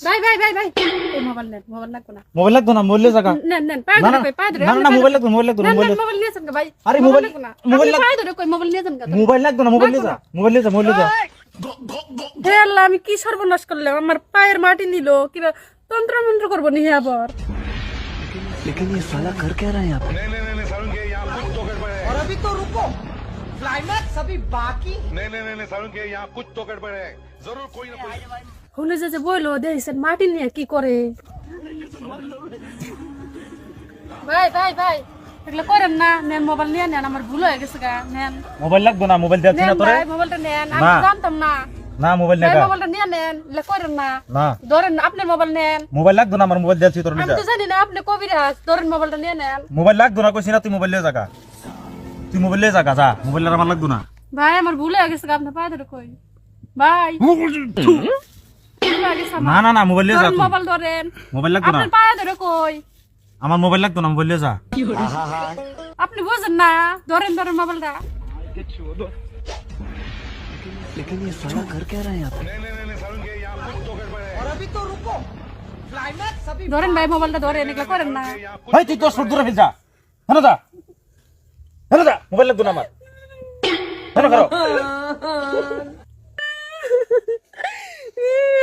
ভাই ভাই ভাই ভাই এই মোবাইল নেন, মোবাইল লাগবে না, মোবাইল লাগতো না, মোবাইল জায়গা নেন নেন পায়ে ধরে কই, পায়ে ধরে না না মোবাইল লাগতো, মোবাইল লাগতো না, মোবাইল মোবাইল নিয়েছেন কে ভাই? আরে মোবাইল মোবাইল পায়ে ধরে কই, মোবাইল নিয়েছেন কে? মোবাইল লাগতো না, মোবাইল যা, মোবাইল যা, মোবাইল যা। হে আল্লাহ, আমি কি সর্বনাশ করলাম, আমার পায়ের মাটি নিল, কি তন্ত্র মন্ত্র করবো নি আবার। लेकिन ये साला कर क्या रहा है यहाँ पे? नहीं सारुण के यहाँ कुछ तो गड़बड़ है। और अभी तो रुको, क्लाइमैक्स अभी बाकी। नहीं सारुण के यहाँ कुछ तो गड़बड़ है, जरूर कोई ना कोई। হলে যে বইলো দেখছেন মাটি নিয়ে কি করে। ভাই ভাই ভাই এগুলো করেন না, নেন মোবাইল নিয়ে নেন, আমার ভুল হয়ে গেছে গা, নেন মোবাইল লাগতো না, মোবাইল দিচ্ছি না নেন তোরে। ভাই মোবাইলটা নেন, আমি না। জানতাম না। না মোবাইল ভাই নেগা, মোবাইলটা নিয়ে নেন, এগুলো করেন না, না ধরেন আপনার মোবাইল নেন। মোবাইল লাগতো না, আমার মোবাইল দিচ্ছি তোর আমি নিজা। তো জানি না আপনি কবিরাজ, ধরেন মোবাইলটা নিয়ে নেন। মোবাইল লাগতো না কইছি না, তুই মোবাইল জায়গা, তুই মোবাইল জায়গা যা, মোবাইল আর আমার লাগতো না। ভাই আমার ভুল হয়ে গেছে গা, আপনি পায়ে ধরে কই ভাই ভুল হয়ে গেছে আমার। না না না মোবাইল যা, ধরেন তুই মোবাইল ধরেন, মোবাইল লাগতো না, আপনার পায়ে ধরে কই, আমার মোবাইল লাগতো না, মোবাইল যা। আপনি বুঝেন না, ধরেন ধরেন মোবাইলটা। लेकिन ये साला कर क्या रहा है यहाँ पे? नहीं सारुण के यहाँ कुछ तो गड़बड़ है। और अभी तो रुको, क्लाइमैक्स अभी। ধরেন ভাই মোবাইলটা ধরেন, এগুলো করেন না। ভাই তুই তোর সর দূরে ফেল যা, হেন যা, হেন যা, মোবাইল লাগতো না আমার, হেন করো।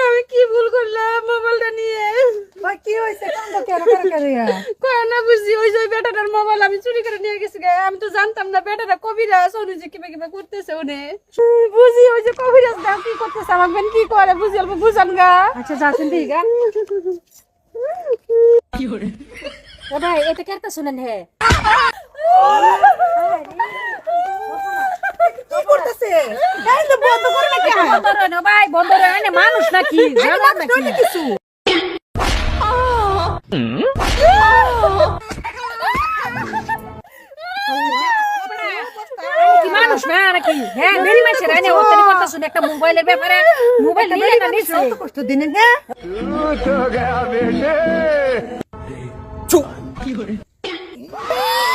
আমি কি ভুল করলাম মোবাইলটা নিয়ে? ভাই কি হইছে, কান্দ কেন করে করে? কয় না বুঝছি, ওই যে বেটাটার মোবাইল আমি চুরি করে নিয়ে গেছি গে, আমি তো জানতাম না বেটাটা কবিরাজ, উনি যে কিবা কিবা করতেছে উনি, বুঝি ওই যে কবিরাজ দা কি করতেছে, আমার বেন কি করে বুঝি, অল্প বুঝান গা। আচ্ছা যাচ্ছেন ঠিক আছে। ও ভাই এটা কেটে শুনেন হে, কি করতেছে? এই যে বন্ধ করে না কেন? বন্ধ রে ভাই, বন্ধ রে, এনে মানুষ নাকি জানেন নাকি কিছু কি মানুষ না নাকি? হ্যাঁ মেরি মাসের এনে ওতনি কথা শুনে একটা মোবাইলের ব্যাপারে, মোবাইল নিয়ে না নিছে কষ্ট দিনে না।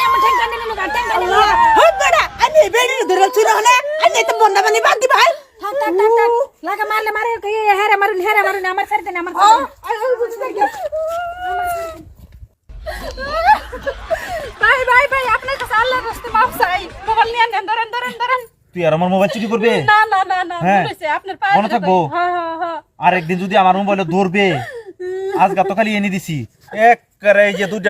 আমার ঠেঙ্গা নিলে না, ঠেঙ্গা নিলে না। হই বড়া, আনি বেড়ি ধরে চুরা হলে আনি তো বন্ধ বানি বাদ দি ভাই। থাক থাক থাক থাক, লাগা মারলে মারে, হেরে মারুন আমার ছাড়তে না, আমার ভাই ভাই ভাই আপনার কাছে আল্লাহর রাস্তে মাফ চাই, মোবাইল নিয়ে নেন, ধরেন ধরেন ধরেন। তুই আর আমার মোবাইল চুরি করবে? না না না না হ্যাঁ। ভুল হইছে, আপনার পায়ে মনে ধরে থাকবো? কই। হ্যাঁ হ্যাঁ হ্যাঁ। আর একদিন যদি আমার মোবাইলে ধরবে, আজ গাতো খালি এনে দিছি এক করে, এই যে দুইটা